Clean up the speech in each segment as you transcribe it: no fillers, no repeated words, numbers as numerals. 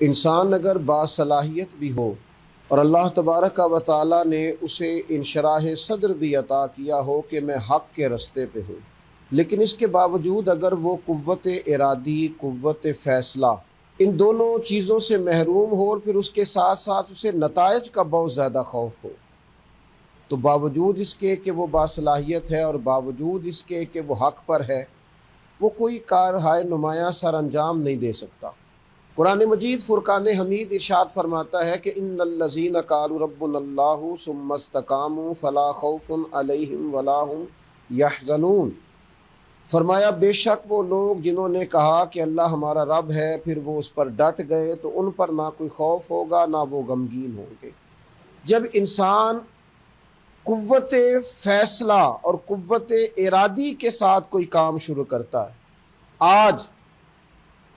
انسان اگر باصلاحیت بھی ہو اور اللہ تبارک و تعالیٰ نے اسے انشراح صدر بھی عطا کیا ہو کہ میں حق کے رستے پہ ہوں، لیکن اس کے باوجود اگر وہ قوت ارادی، قوت فیصلہ، ان دونوں چیزوں سے محروم ہو اور پھر اس کے ساتھ ساتھ اسے نتائج کا بہت زیادہ خوف ہو، تو باوجود اس کے کہ وہ باصلاحیت ہے اور باوجود اس کے کہ وہ حق پر ہے، وہ کوئی کارہائے نمایاں سر انجام نہیں دے سکتا۔ قرآن مجید فرقان حمید ارشاد فرماتا ہے کہ ان الذین قالوا ربنا اللہ ثم استقاموا فلا خوف علیہم ولا هم یحزنون۔ فرمایا بے شک وہ لوگ جنہوں نے کہا کہ اللہ ہمارا رب ہے، پھر وہ اس پر ڈٹ گئے، تو ان پر نہ کوئی خوف ہوگا نہ وہ غمگین ہوں گے۔ جب انسان قوت فیصلہ اور قوت ارادی کے ساتھ کوئی کام شروع کرتا ہے، آج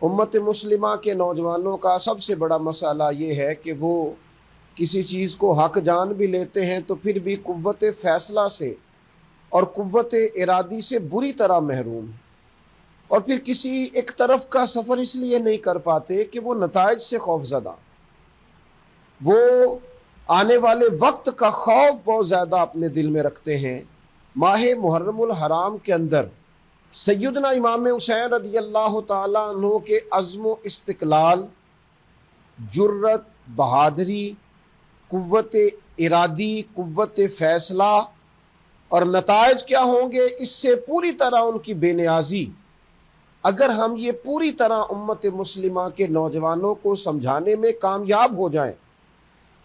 امت مسلمہ کے نوجوانوں کا سب سے بڑا مسئلہ یہ ہے کہ وہ کسی چیز کو حق جان بھی لیتے ہیں تو پھر بھی قوت فیصلہ سے اور قوت ارادی سے بری طرح محروم ہیں، اور پھر کسی ایک طرف کا سفر اس لیے نہیں کر پاتے کہ وہ نتائج سے خوف زدہ، وہ آنے والے وقت کا خوف بہت زیادہ اپنے دل میں رکھتے ہیں۔ ماہ محرم الحرام کے اندر سیدنا امام حسین رضی اللہ تعالیٰ عنہ کے عزم و استقلال، جرت، بہادری، قوت ارادی، قوت فیصلہ اور نتائج کیا ہوں گے، اس سے پوری طرح ان کی بے نیازی، اگر ہم یہ پوری طرح امت مسلمہ کے نوجوانوں کو سمجھانے میں کامیاب ہو جائیں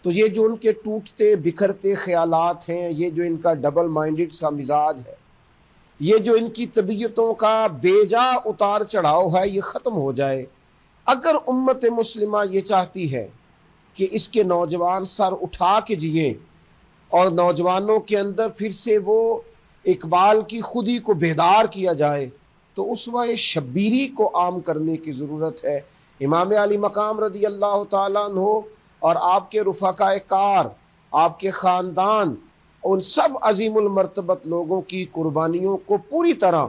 تو یہ جو ان کے ٹوٹتے بکھرتے خیالات ہیں، یہ جو ان کا ڈبل مائنڈڈ سا مزاج ہے، یہ جو ان کی طبیعتوں کا بے جا اتار چڑھاؤ ہے، یہ ختم ہو جائے۔ اگر امت مسلمہ یہ چاہتی ہے کہ اس کے نوجوان سر اٹھا کے جئیں اور نوجوانوں کے اندر پھر سے وہ اقبال کی خودی کو بیدار کیا جائے، تو اسوہ شبیری کو عام کرنے کی ضرورت ہے۔ امام علی مقام رضی اللہ تعالیٰ عنہ اور آپ کے رفقائے کار، آپ کے خاندان، ان سب عظیم المرتبت لوگوں کی قربانیوں کو پوری طرح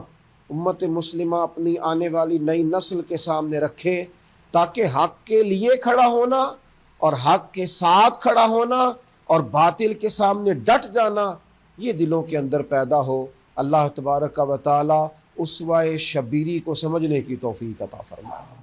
امت مسلمہ اپنی آنے والی نئی نسل کے سامنے رکھے، تاکہ حق کے لیے کھڑا ہونا اور حق کے ساتھ کھڑا ہونا اور باطل کے سامنے ڈٹ جانا یہ دلوں کے اندر پیدا ہو۔ اللہ تبارک و تعالی اسوہ شبیری کو سمجھنے کی توفیق عطا فرمائے۔